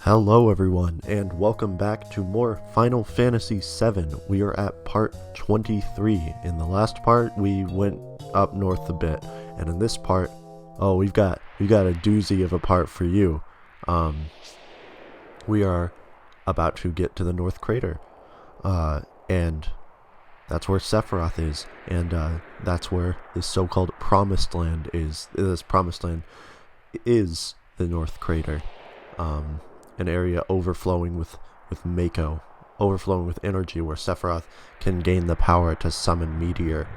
Hello everyone, and welcome back to more Final Fantasy VII. We are at part 23. In the last part, we went up north a bit, and in this part, we got a doozy of a part for you. We are about to get to the North Crater, and that's where Sephiroth is, and that's where this so-called Promised Land is. This Promised Land is the North Crater. An area overflowing with Mako, overflowing with energy, where Sephiroth can gain the power to summon Meteor.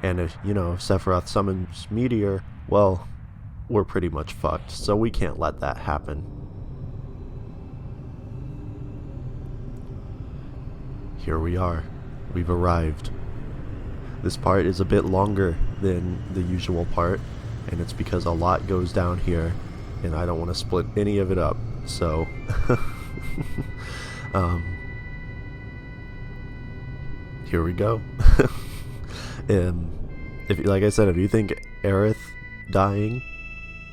And if Sephiroth summons Meteor, well, we're pretty much fucked, so we can't let that happen. Here we are. We've arrived. This part is a bit longer than the usual part, and it's because a lot goes down here, and I don't want to split any of it up. So, here we go. Like I said, if you think Aerith dying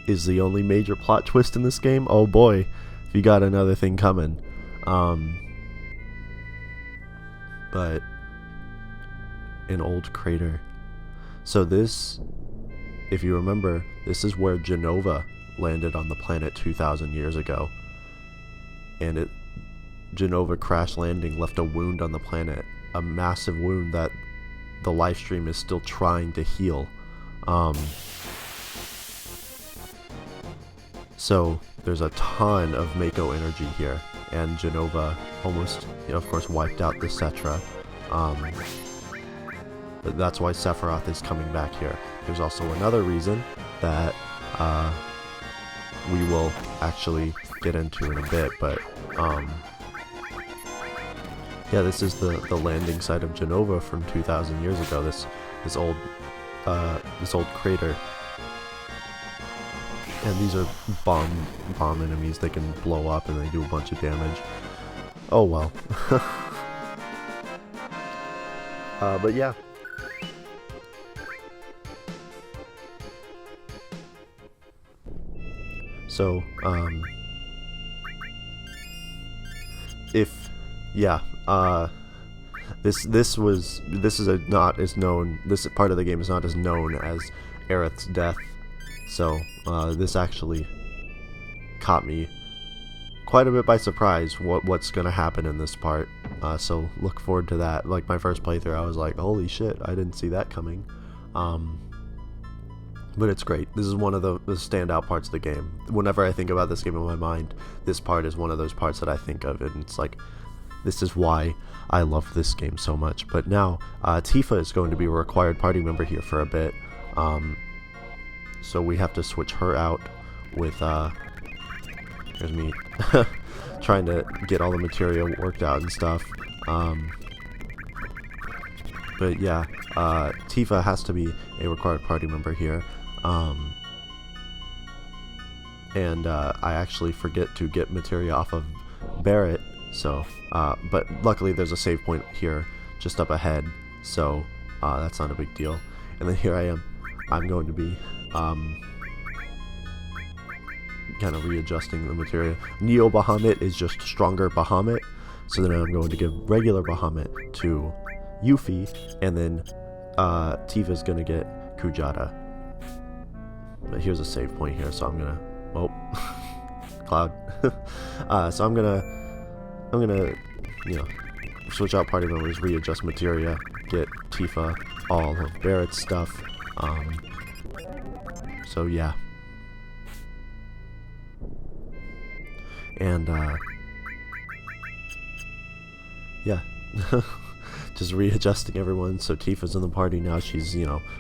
is the only major plot twist in this game, oh boy, you got another thing coming. But an old crater. So this, if you remember, this is where Genova landed on the planet 2,000 years ago. And Genova crash landing left a wound on the planet, a massive wound that the live stream is still trying to heal. So there's a ton of Mako energy here, and Genova almost, of course, wiped out the Cetra. But that's why Sephiroth is coming back here. There's also another reason that we will actually get into in a bit, but yeah, this is the landing site of Genova from 2,000 years ago. This old crater, and these are bomb enemies. They can blow up and they do a bunch of damage. Oh well. But yeah. So, this part of the game is not as known as Aerith's death, so this actually caught me quite a bit by surprise, what's gonna happen in this part. So look forward to that. Like my first playthrough, I was like, holy shit, I didn't see that coming. But it's great. This is one of the standout parts of the game. Whenever I think about this game in my mind, this part is one of those parts that I think of, and it's like, this is why I love this game so much. But now, Tifa is going to be a required party member here for a bit. So we have to switch her out with, here's me, trying to get all the material worked out and stuff. But yeah, Tifa has to be a required party member here. And I actually forget to get materia off of Barrett, so but luckily there's a save point here just up ahead, so that's not a big deal. And then here I am. I'm going to be kind of readjusting the materia. Neo Bahamut is just stronger Bahamut, so then I'm going to give regular Bahamut to Yuffie, and then Tifa's gonna get Kujata. But here's a save point here, so I'm gonna Cloud. So I'm gonna switch out party members, readjust materia, get Tifa all of Barrett's stuff. So yeah. And yeah. Just readjusting everyone. So Tifa's in the party now. She's,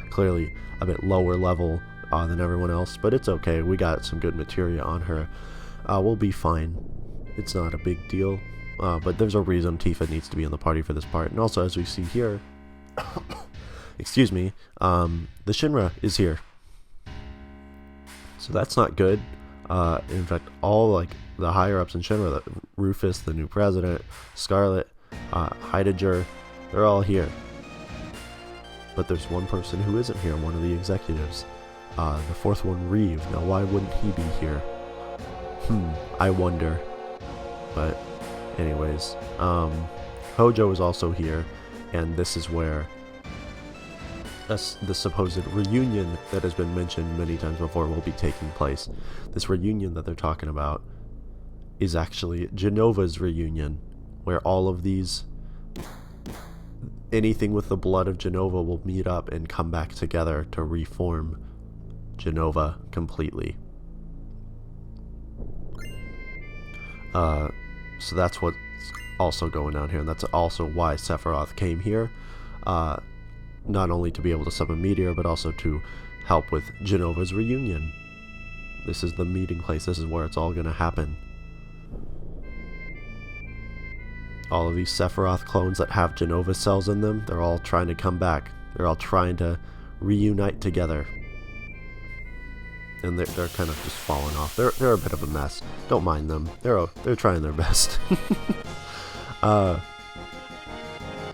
clearly a bit lower level than everyone else, but it's okay. We got some good materia on her. We'll be fine. It's not a big deal. But there's a reason Tifa needs to be in the party for this part. And also, as we see here, excuse me, the Shinra is here. So that's not good. In fact, all the higher ups in Shinra, Rufus, the new president, Scarlet, Heidegger, they're all here. But there's one person who isn't here, one of the executives. The fourth one, Reeve. Now, why wouldn't he be here? I wonder. But anyways, Hojo is also here, and this is where the supposed reunion that has been mentioned many times before will be taking place. This reunion that they're talking about is actually Jenova's reunion, where all of these, anything with the blood of Jenova will meet up and come back together to reform Jenova completely. So that's what's also going on here, and that's also why Sephiroth came here, not only to be able to summon Meteor, but also to help with Jenova's reunion. This is the meeting place, this is where it's all going to happen. All of these Sephiroth clones that have Jenova cells in them, they're all trying to come back. They're all trying to reunite together. And they're kind of just falling off. They're a bit of a mess. Don't mind them. They're trying their best. Yeah,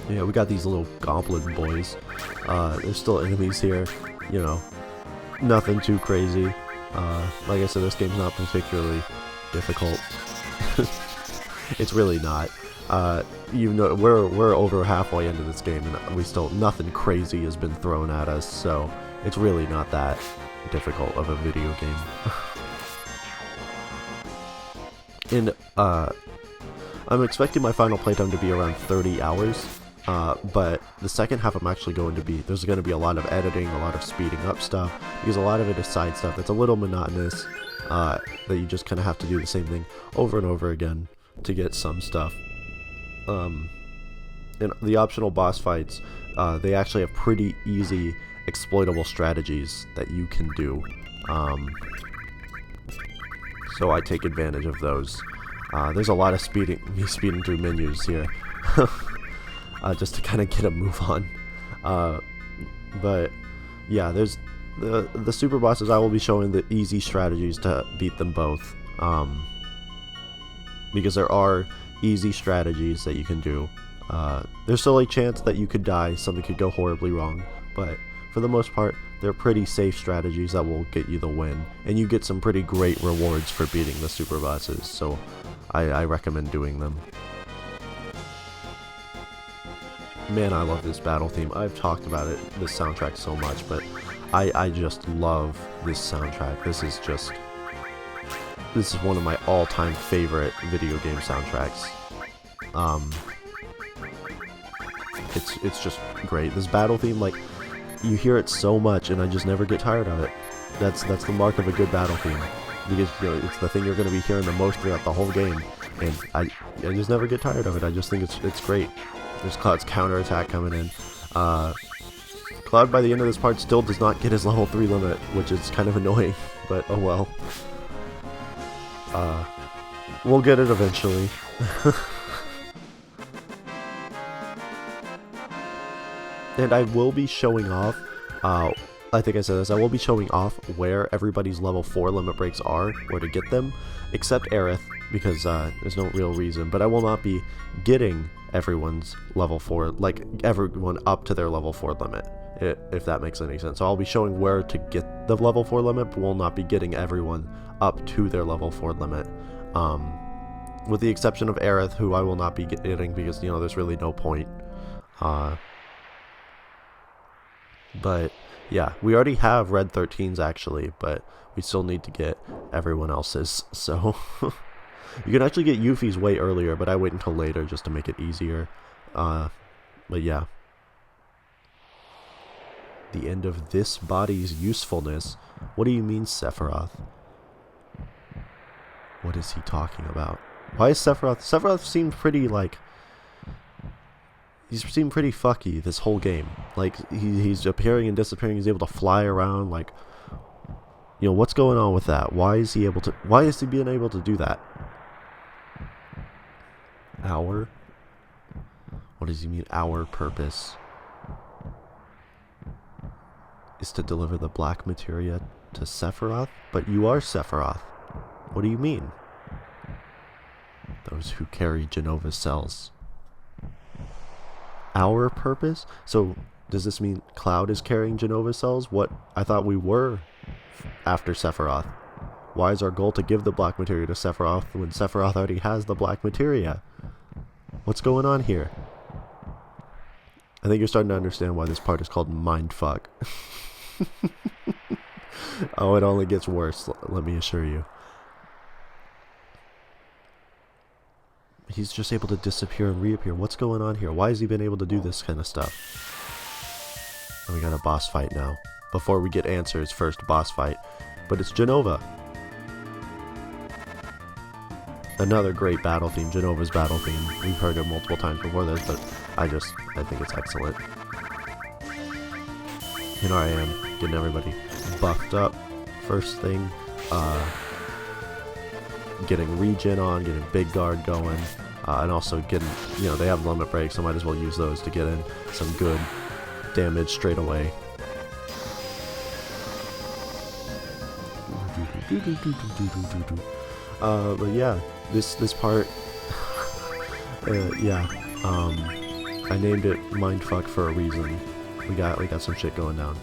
we got these little goblin boys. There's still enemies here. You know, nothing too crazy. Like I said, this game's not particularly difficult. It's really not. You know, we're over halfway into this game, and we still nothing crazy has been thrown at us. So it's really not that difficult of a video game. And I'm expecting my final playtime to be around 30 hours, but the second half I'm actually going to be, there's going to be a lot of editing, a lot of speeding up stuff, because a lot of it is side stuff that's a little monotonous, that you just kind of have to do the same thing over and over again to get some stuff. And the optional boss fights, they actually have pretty easy exploitable strategies that you can do, so I take advantage of those. There's a lot of me speeding through menus here, just to kind of get a move on. But yeah, there's the super bosses. I will be showing the easy strategies to beat them both, because there are easy strategies that you can do. There's still a chance that you could die, something could go horribly wrong, but for the most part, they're pretty safe strategies that will get you the win, and you get some pretty great rewards for beating the super bosses, so I recommend doing them. Man, I love this battle theme. I've talked about this soundtrack so much, but I just love this soundtrack. This is one of my all-time favorite video game soundtracks. It's just great. This battle theme, like, you hear it so much, and I just never get tired of it. That's the mark of a good battle theme, because you know, it's the thing you're going to be hearing the most throughout the whole game, and I just never get tired of it. I just think it's great. There's Cloud's counterattack coming in. Cloud by the end of this part still does not get his level 3 limit, which is kind of annoying, but oh well. We'll get it eventually. And I will be showing off, I think I said this, I will be showing off where everybody's level 4 limit breaks are, where to get them, except Aerith, because there's no real reason, but I will not be getting everyone's level 4, like everyone up to their level 4 limit, if that makes any sense. So I'll be showing where to get the level 4 limit, but will not be getting everyone up to their level 4 limit, with the exception of Aerith, who I will not be getting because, you know, there's really no point. But yeah, we already have Red 13s actually, but we still need to get everyone else's, so you can actually get Yuffie's way earlier, but I wait until later just to make it easier. But yeah. The end of this body's usefulness? What do you mean, Sephiroth? What is he talking about? Why is Sephiroth seemed pretty, like, he's seemed pretty fucky this whole game. Like, he's appearing and disappearing, he's able to fly around, like, you know, what's going on with that? Why is he being able to do that? Our? What does he mean, our purpose? Is to deliver the black materia to Sephiroth? But you are Sephiroth. What do you mean? Those who carry Jenova's cells. Our purpose? So, does this mean Cloud is carrying Jenova's cells? What? I thought we were after Sephiroth. Why is our goal to give the black materia to Sephiroth when Sephiroth already has the black materia? What's going on here? I think you're starting to understand why this part is called Mindfuck. Oh, it only gets worse, let me assure you. He's just able to disappear and reappear. What's going on here? Why has he been able to do this kind of stuff? And we got a boss fight now. Before we get answers, first boss fight. But it's Jenova. Another great battle theme, Jenova's battle theme. We've heard it multiple times before this, but I think it's excellent. And here I am, getting everybody buffed up. First thing, getting regen on, getting big guard going, and also getting, they have limit breaks, so I might as well use those to get in some good damage straight away. But yeah, this part, I named it Mindfuck for a reason. We got some shit going down.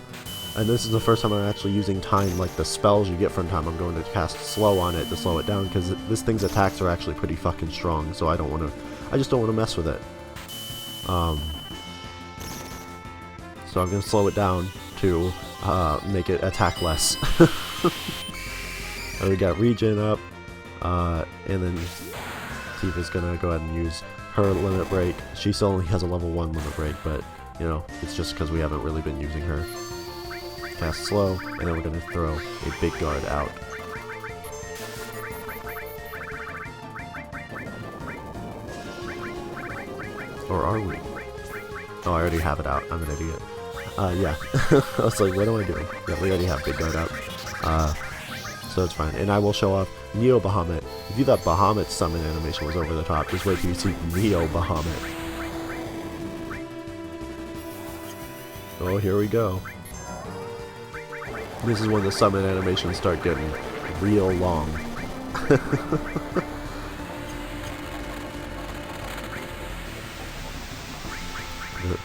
And this is the first time I'm actually using time, like the spells you get from time. I'm going to cast slow on it to slow it down, because this thing's attacks are actually pretty fucking strong, so I just don't want to mess with it. So I'm going to slow it down to make it attack less. And we got regen up, and then Tifa's going to go ahead and use her limit break. She still only has a level 1 limit break, but, it's just because we haven't really been using her. Cast slow, and then we're going to throw a big guard out. Or are we? Oh, I already have it out. I'm an idiot. Yeah. I was like, what am I doing? Yeah, we already have big guard out. So it's fine. And I will show off Neo Bahamut. If you thought Bahamut's summon animation was over the top, just wait till you see Neo Bahamut. Oh, here we go. This is when the summon animations start getting real long.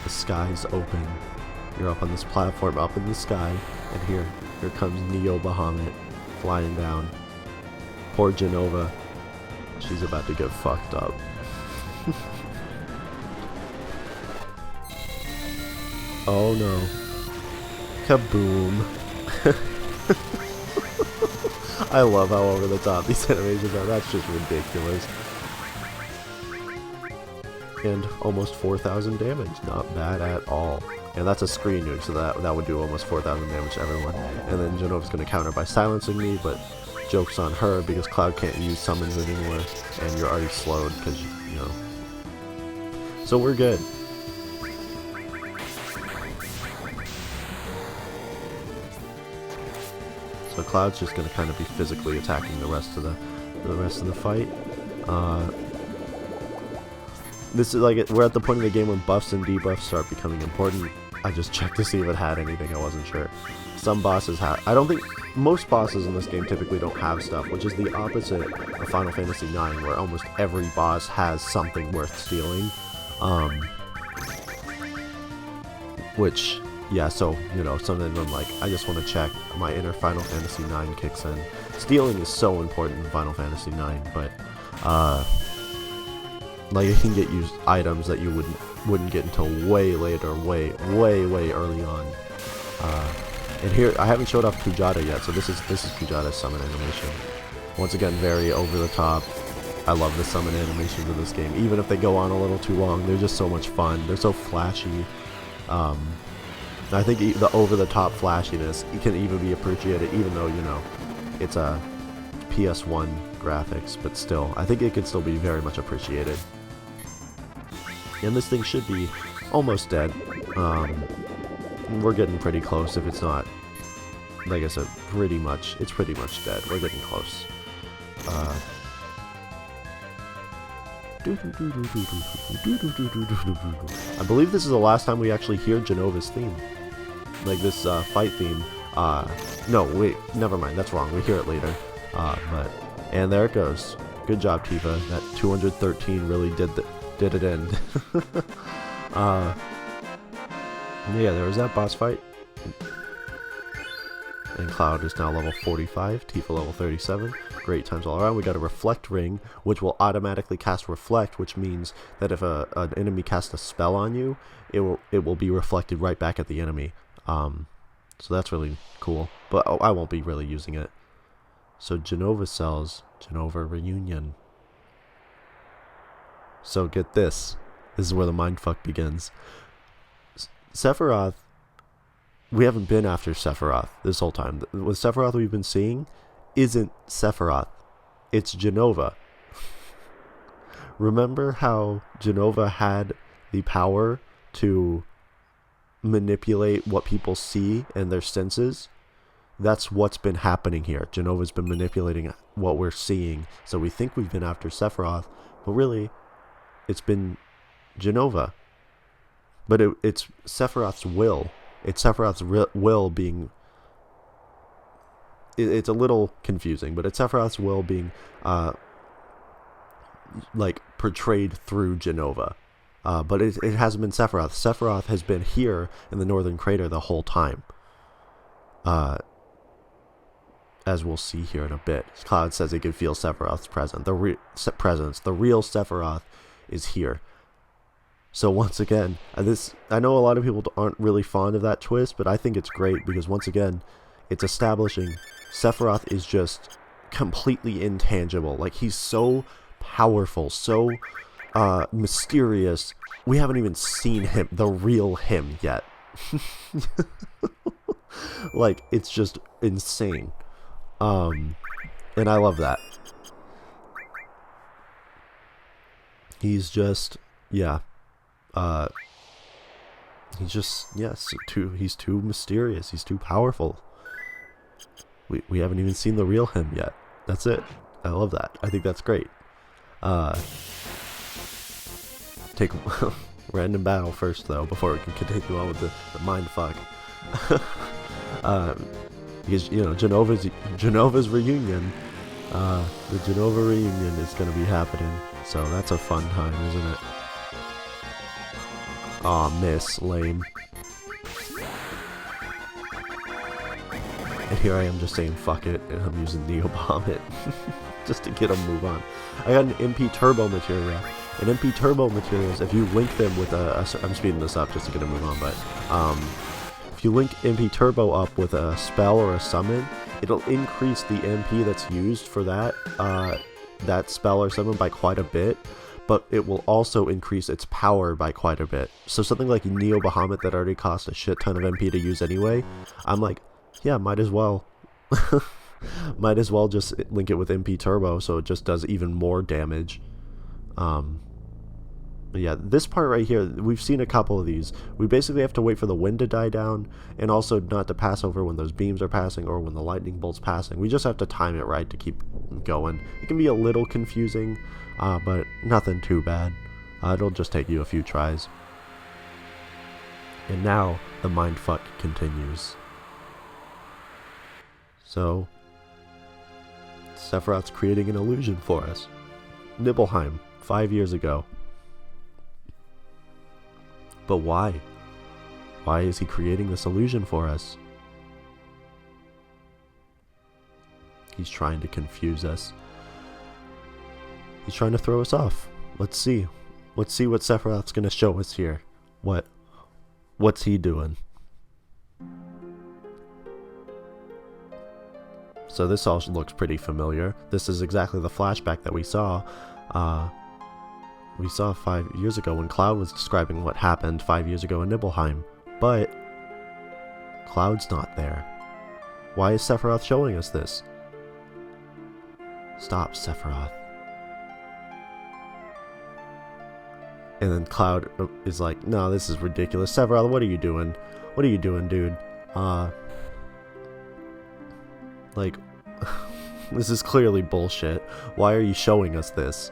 The sky's open. You're up on this platform, up in the sky, and here comes Neo Bahamut flying down. Poor Jenova. She's about to get fucked up. Oh no. Kaboom. I love how over the top these animations are. That's just ridiculous. And almost 4,000 damage. Not bad at all. And that's a screen nuke, so that would do almost 4,000 damage to everyone. And then Jenova's going to counter by silencing me, but joke's on her because Cloud can't use summons anymore. And you're already slowed because, So we're good. So Cloud's just going to kind of be physically attacking the rest of the fight. This is like we're at the point in the game when buffs and debuffs start becoming important. I just checked to see if it had anything. I wasn't sure. Some bosses have. I don't think most bosses in this game typically don't have stuff, which is the opposite of Final Fantasy IX, where almost every boss has something worth stealing. Which. Yeah, so, something I'm like, I just want to check, my inner Final Fantasy IX kicks in. Stealing is so important in Final Fantasy IX, but, like, you can get used items that you wouldn't get until way later, way early on. And here, I haven't showed off Kujata yet, so this is Kujata's summon animation. Once again, very over the top. I love the summon animations of this game, even if they go on a little too long, they're just so much fun, they're so flashy. I think the over-the-top flashiness can even be appreciated, even though, it's a PS1 graphics, but still, I think it can still be very much appreciated. And this thing should be almost dead. We're getting pretty close if it's not, like I said, it's pretty much dead. We're getting close. I believe this is the last time we actually hear Jenova's theme. Like this fight theme. No, wait, never mind, that's wrong. We hear it later. And there it goes. Good job, Tifa. That 213 really did it in. Yeah, there was that boss fight. And Cloud is now level 45, Tifa level 37. Great times all around. We got a Reflect Ring, which will automatically cast Reflect, which means that if an enemy casts a spell on you, it will be reflected right back at the enemy. So that's really cool. But I won't be really using it. So Jenova cells, Jenova reunion. So get this. This is where the mindfuck begins. Sephiroth, we haven't been after Sephiroth this whole time. With Sephiroth we've been seeing isn't Sephiroth. It's Jenova. Remember how Jenova had the power to manipulate what people see and their senses? That's what's been happening here. Jenova's been manipulating what we're seeing. So we think we've been after Sephiroth, but really, it's been Jenova. But it's Sephiroth's will. It's Sephiroth's will being... It's a little confusing, but it's Sephiroth's will being, portrayed through Jenova. But it hasn't been Sephiroth. Sephiroth has been here in the Northern Crater the whole time. As we'll see here in a bit. Cloud says he can feel Sephiroth's presence. The real Sephiroth is here. So once again, I know a lot of people aren't really fond of that twist, but I think it's great because once again, it's establishing Sephiroth is just completely intangible. Like, he's so powerful, so mysterious. We haven't even seen him, the real him, yet. Like, it's just insane. And I love that. He's just, yeah. He's just, yes, he's too mysterious. He's too powerful. We haven't even seen the real him yet. That's it. I love that. I think that's great. Take random battle first, though, before we can continue on with the mindfuck. Because, you know, Jenova's reunion, the Jenova reunion is going to be happening. So that's a fun time, isn't it? Aw, miss. Lame. And here I am just saying fuck it, and I'm using Neobomb it. Just to get a move on. I got an MP Turbo material. And MP Turbo materials, if you link them with I'm speeding this up just to get a move on, but if you link MP Turbo up with a spell or a summon, it'll increase the MP that's used for that spell or summon by quite a bit, but it will also increase its power by quite a bit. So something like Neo Bahamut that already cost a shit ton of MP to use anyway, I'm like, yeah, might as well. Might as well just link it with MP Turbo so it just does even more damage. Yeah, this part right here, we've seen a couple of these. We basically have to wait for the wind to die down, and also not to pass over when those beams are passing or when the lightning bolt's passing. We just have to time it right to keep going. It can be a little confusing, but nothing too bad. It'll just take you a few tries. And now, the mindfuck continues. So, Sephiroth's creating an illusion for us. Nibelheim, 5 years ago. But why? Why is he creating this illusion for us? He's trying to confuse us. He's trying to throw us off. Let's see. Let's see what Sephiroth's going to show us here. What's he doing? So this all looks pretty familiar. This is exactly the flashback that we saw. We saw 5 years ago when Cloud was describing what happened 5 years ago in Nibelheim. But Cloud's not there. Why is Sephiroth showing us this? Stop, Sephiroth. And then Cloud is like, no, this is ridiculous. Sephiroth, what are you doing? What are you doing, dude? Like, this is clearly bullshit. Why are you showing us this?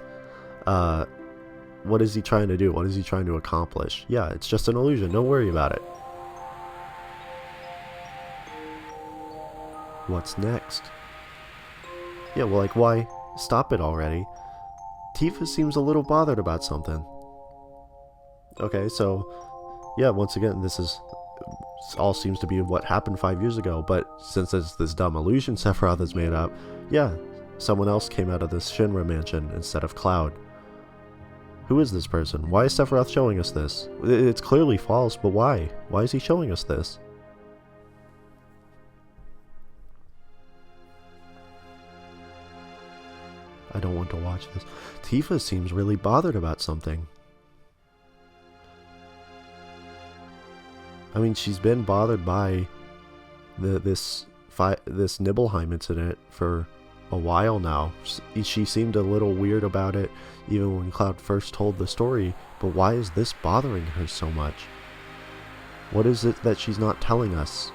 What is he trying to do? What is he trying to accomplish? Yeah, it's just an illusion. Don't worry about it. What's next? Yeah, well, like, why? Stop it already. Tifa seems a little bothered about something. Okay, so, yeah, once again, this is all seems to be what happened 5 years ago. But since it's this dumb illusion Sephiroth has made up, yeah, someone else came out of this Shinra mansion instead of Cloud. Who is this person? Why is Sephiroth showing us this? It's clearly false, but why? Why is he showing us this? I don't want to watch this. Tifa seems really bothered about something. I mean, she's been bothered by this Nibelheim incident for a while now. She seemed a little weird about it even when Cloud first told the story, but why is this bothering her so much? What is it that she's not telling us?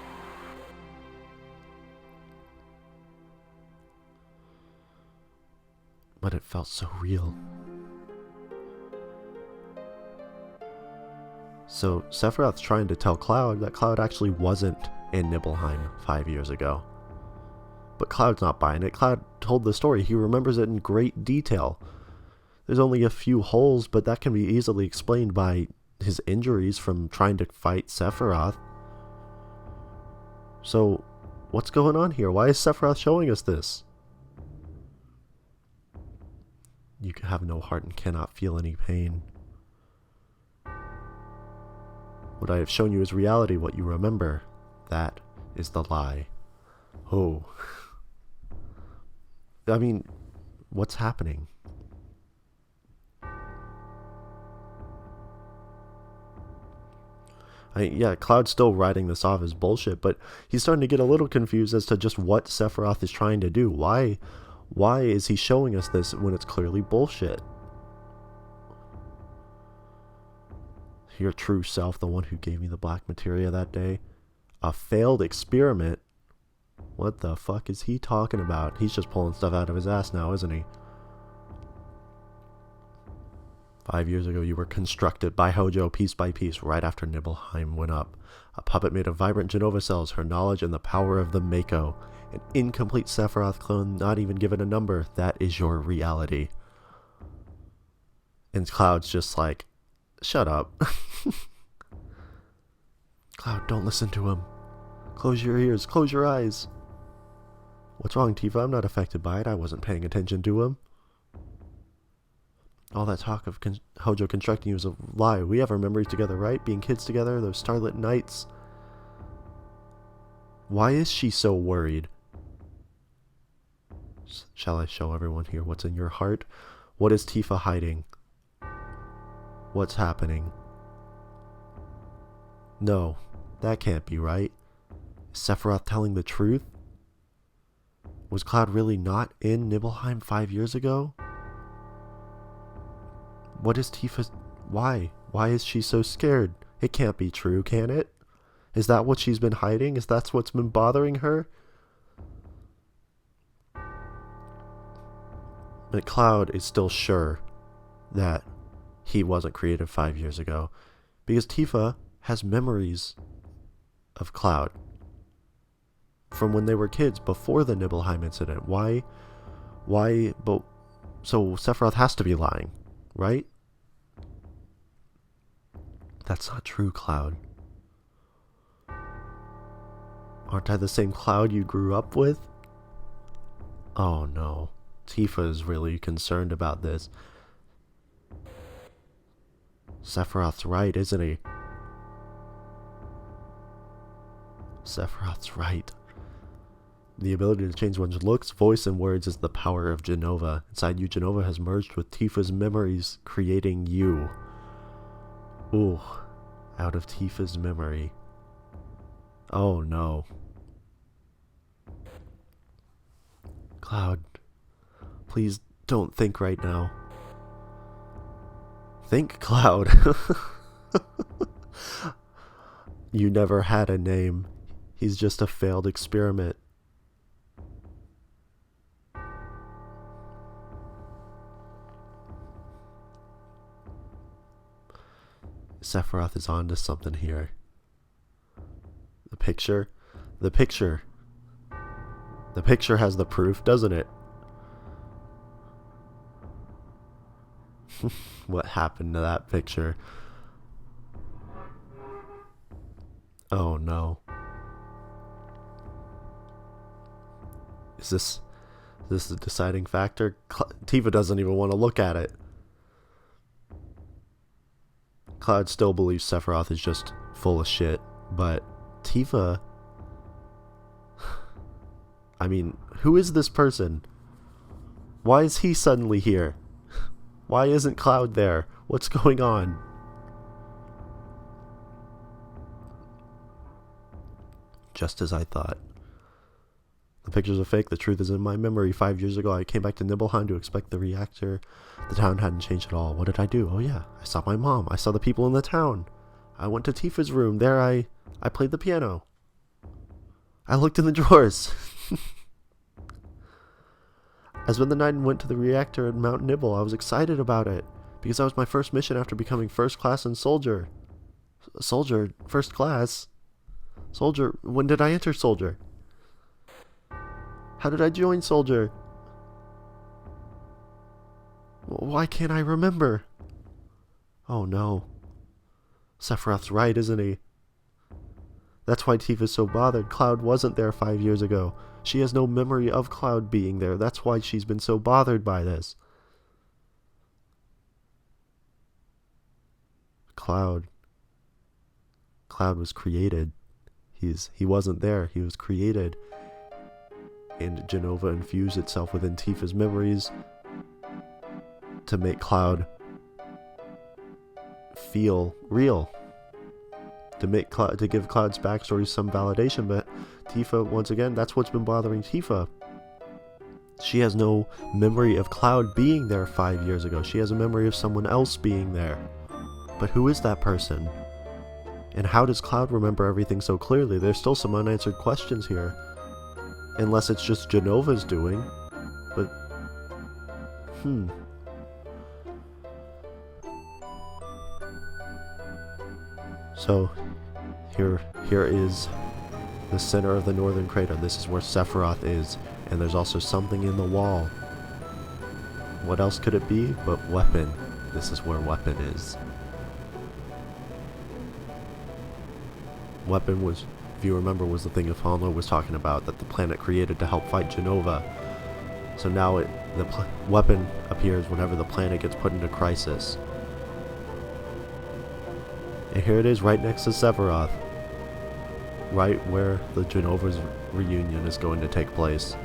But it felt so real. So Sephiroth's trying to tell Cloud that Cloud actually wasn't in Nibelheim 5 years ago. But Cloud's not buying it. Cloud told the story. He remembers it in great detail. There's only a few holes, but that can be easily explained by his injuries from trying to fight Sephiroth. So, what's going on here? Why is Sephiroth showing us this? You have no heart and cannot feel any pain. What I have shown you is reality, what you remember. That is the lie. Oh. I mean, what's happening? Yeah, Cloud's still writing this off as bullshit, but he's starting to get a little confused as to just what Sephiroth is trying to do. Why is he showing us this when it's clearly bullshit? Your true self, the one who gave me the black materia that day? A failed experiment? What the fuck is he talking about? He's just pulling stuff out of his ass now, isn't he? 5 years ago, you were constructed by Hojo piece by piece right after Nibelheim went up. A puppet made of vibrant Genova cells, her knowledge and the power of the Mako. An incomplete Sephiroth clone, not even given a number. That is your reality. And Cloud's just like, shut up. Cloud, don't listen to him. Close your ears, close your eyes. What's wrong, Tifa? I'm not affected by it. I wasn't paying attention to him. All that talk of Hojo constructing you is a lie. We have our memories together, right? Being kids together, those starlit nights. Why is she so worried? Shall I show everyone here what's in your heart? What is Tifa hiding? What's happening? No, that can't be right. Is Sephiroth telling the truth? Was Cloud really not in Nibelheim 5 years ago? What is Tifa... Why? Why is she so scared? It can't be true, can it? Is that what she's been hiding? Is that what's been bothering her? But Cloud is still sure that he wasn't created 5 years ago. Because Tifa has memories of Cloud from when they were kids, before the Nibelheim incident. Why, but... So Sephiroth has to be lying, right? That's not true, Cloud. Aren't I the same Cloud you grew up with? Oh no. Tifa is really concerned about this. Sephiroth's right, isn't he? Sephiroth's right. The ability to change one's looks, voice, and words is the power of Genova. Inside you, Genova has merged with Tifa's memories, creating you. Ooh, out of Tifa's memory. Oh no. Cloud, please don't think right now. Think, Cloud. You never had a name. He's just a failed experiment. Sephiroth is onto something here. The picture has the proof, doesn't it? What happened to that picture? Oh no. Is this the deciding factor? Tifa doesn't even want to look at it. Cloud still believes Sephiroth is just full of shit, but Tifa... I mean, who is this person? Why is he suddenly here? Why isn't Cloud there? What's going on? Just as I thought. The pictures are fake. The truth is in my memory. 5 years ago, I came back to Nibelheim to inspect the reactor. The town hadn't changed at all. What did I do? Oh yeah, I saw my mom. I saw the people in the town. I went to Tifa's room. There I played the piano. I looked in the drawers. I spent the night and went to the reactor at Mount Nibble. I was excited about it, because that was my first mission after becoming first class in Soldier. Soldier? First class? Soldier? When did I enter Soldier? How did I join Soldier? Why can't I remember? Oh no. Sephiroth's right, isn't he? That's why Tifa's so bothered. Cloud wasn't there 5 years ago. She has no memory of Cloud being there. That's why she's been so bothered by this. Cloud was created. He wasn't there. He was created. And Jenova infused itself within Tifa's memories to make Cloud feel real. To give Cloud's backstory some validation, but Tifa, once again, that's what's been bothering Tifa. She has no memory of Cloud being there 5 years ago. She has a memory of someone else being there. But who is that person? And how does Cloud remember everything so clearly? There's still some unanswered questions here. Unless it's just Jenova's doing. But, So, here is the center of the northern crater. This is where Sephiroth is, and there's also something in the wall. What else could it be but weapon? This is where weapon is. Weapon was, if you remember, was the thing Ifalna was talking about, that the planet created to help fight Jenova. So now the weapon appears whenever the planet gets put into crisis. And here it is, right next to Sephiroth. Right where the Genova's reunion is going to take place.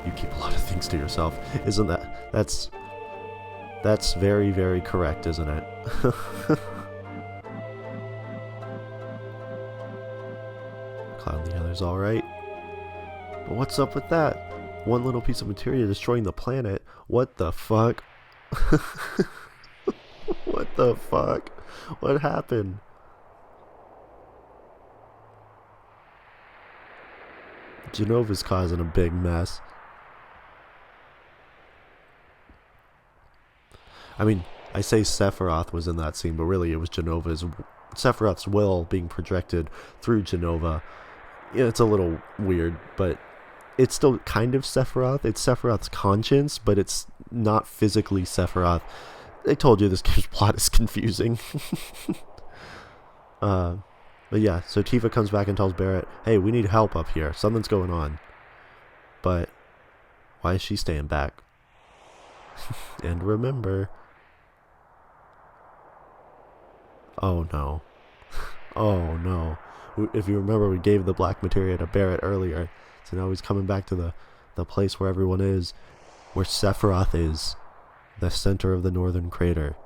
You keep a lot of things to yourself. Isn't that... That's very, very correct, isn't it? Cloud and the others alright. But what's up with that? One little piece of materia destroying the planet? What the fuck? What the fuck? What happened? Jenova's causing a big mess. I mean, I say Sephiroth was in that scene, but really it was Sephiroth's will being projected through Jenova. Yeah, it's a little weird, but it's still kind of Sephiroth. It's Sephiroth's conscience, but it's not physically Sephiroth. I told you this game's plot is confusing. But yeah, so Tifa comes back and tells Barrett, hey, we need help up here. Something's going on. But why is she staying back? And remember... Oh no. Oh no. If you remember, we gave the black materia to Barrett earlier. So now he's coming back to the place where everyone is. Where Sephiroth is. The center of the northern crater.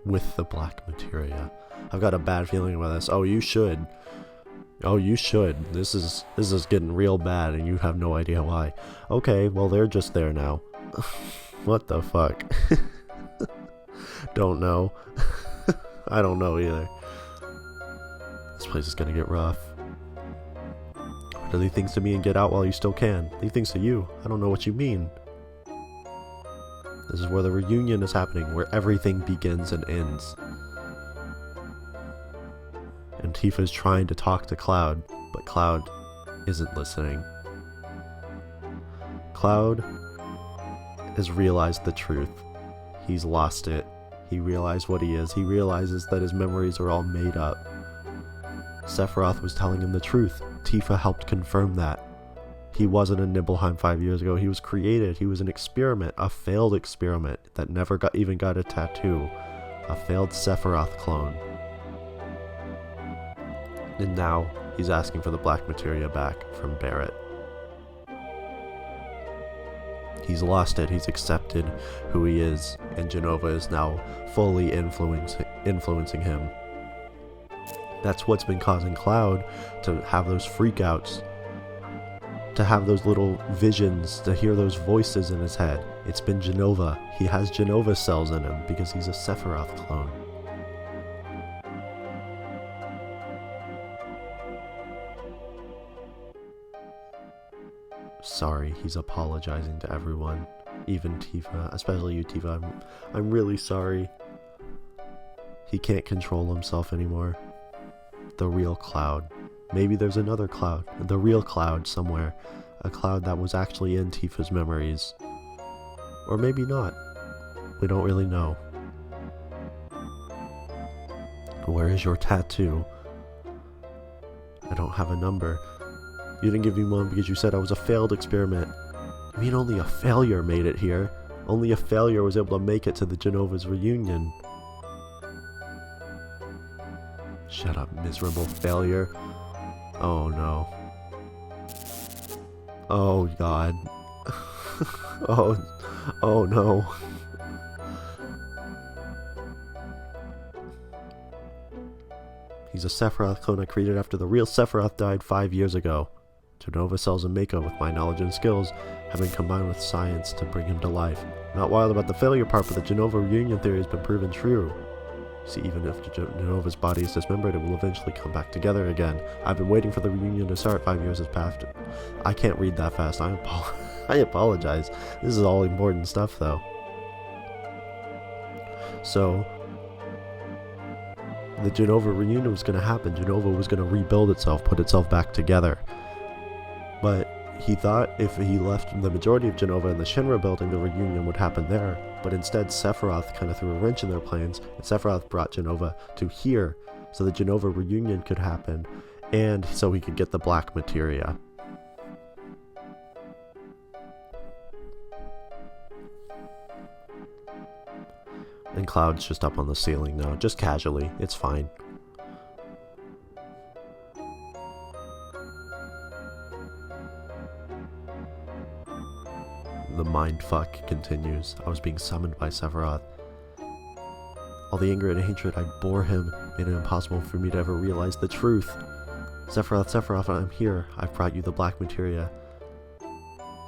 With the black materia. I've got a bad feeling about this. Oh, you should. Oh, you should. This is getting real bad and you have no idea why. Okay, well they're just there now. What the fuck? Don't know. I don't know either. This place is gonna get rough. Do leave things to me and get out while you still can. Leave things to you. I don't know what you mean. This is where the reunion is happening, where everything begins and ends. And Tifa's trying to talk to Cloud, but Cloud isn't listening. Cloud has realized the truth. He's lost it. He realized what he is. He realizes that his memories are all made up. Sephiroth was telling him the truth. Tifa helped confirm that. He wasn't in Nibelheim 5 years ago. He was created. He was an experiment, a failed experiment that never even got a tattoo. A failed Sephiroth clone. And now he's asking for the black materia back from Barrett. He's lost it. He's accepted who he is, and Jenova is now fully influencing him. That's what's been causing Cloud to have those freakouts, to have those little visions, to hear those voices in his head. It's been Jenova. He has Jenova cells in him because he's a Sephiroth clone. Sorry, he's apologizing to everyone, even Tifa, especially you, Tifa. I'm really sorry. He can't control himself anymore. The real Cloud. Maybe there's another Cloud, the real Cloud somewhere, a Cloud that was actually in Tifa's memories. Or maybe not. We don't really know. Where is your tattoo? I don't have a number. You didn't give me one because you said I was a failed experiment. You mean only a failure made it here? Only a failure was able to make it to the Jenova's reunion. Shut up, miserable failure. Oh no. Oh god. Oh no. He's a Sephiroth clone I created after the real Sephiroth died 5 years ago. Jenova cells and Mako, with my knowledge and skills, have been combined with science to bring him to life. Not wild about the failure part, but the Jenova reunion theory has been proven true. See, even if Jenova's body is dismembered, it will eventually come back together again. I've been waiting for the reunion to start. 5 years has passed. I can't read that fast. I apologize. This is all important stuff, though. So, the Jenova reunion was going to happen. Jenova was going to rebuild itself, put itself back together. But he thought if he left the majority of Jenova in the Shinra building, the reunion would happen there. But instead, Sephiroth kind of threw a wrench in their plans, and Sephiroth brought Jenova to here, so the Jenova reunion could happen, and so he could get the black materia. And Cloud's just up on the ceiling now, just casually. It's fine. The mindfuck continues. I was being summoned by Sephiroth. All the anger and hatred I bore him made it impossible for me to ever realize the truth. Sephiroth, I'm here. I've brought you the black materia.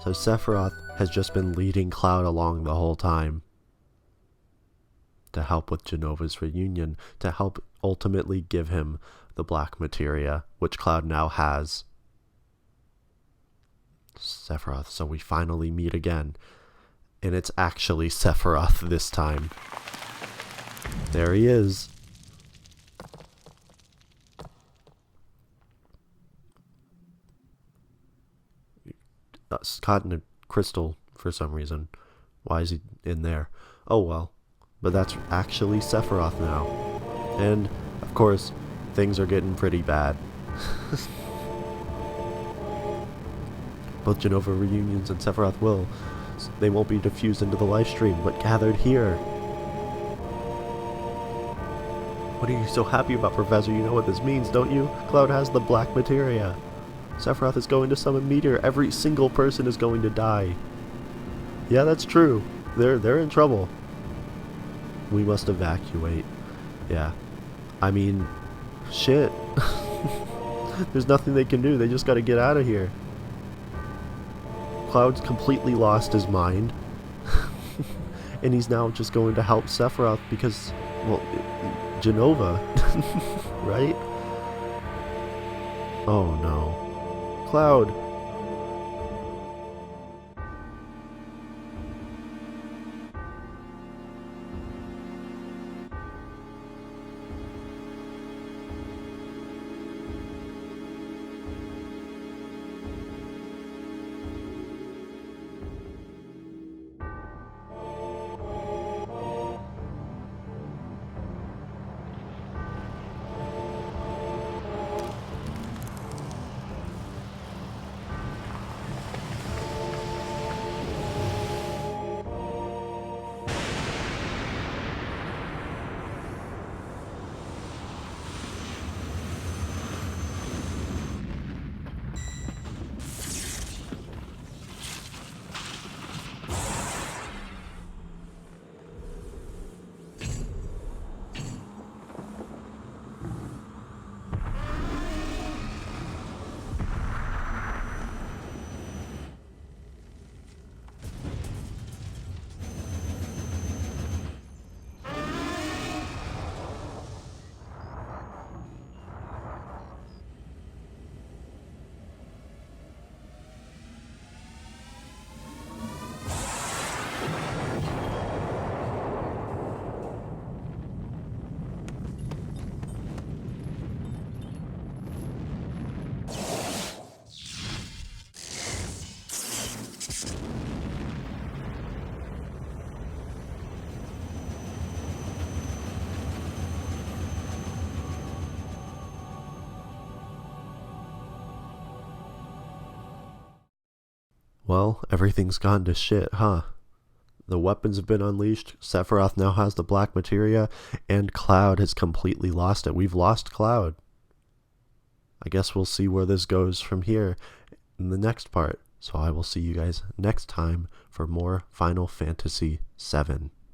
So Sephiroth has just been leading Cloud along the whole time to help with Jenova's reunion, to help ultimately give him the black materia, which Cloud now has. Sephiroth, so we finally meet again, and it's actually Sephiroth this time. There he is. Caught in a crystal for some reason. Why is he in there? Oh well. But that's actually Sephiroth now. And, of course, things are getting pretty bad. Both Jenova reunions and Sephiroth will. They won't be diffused into the live stream, but gathered here. What are you so happy about, Professor? You know what this means, don't you? Cloud has the black materia. Sephiroth is going to summon Meteor. Every single person is going to die. Yeah, that's true. They're in trouble. We must evacuate. Yeah. I mean, shit. There's nothing they can do. They just gotta get out of here. Cloud's completely lost his mind. And he's now just going to help Sephiroth because, well, Jenova. Right? Oh no. Cloud. Well, everything's gone to shit, huh? The weapons have been unleashed, Sephiroth now has the black materia, and Cloud has completely lost it. We've lost Cloud. I guess we'll see where this goes from here in the next part. So I will see you guys next time for more Final Fantasy VII.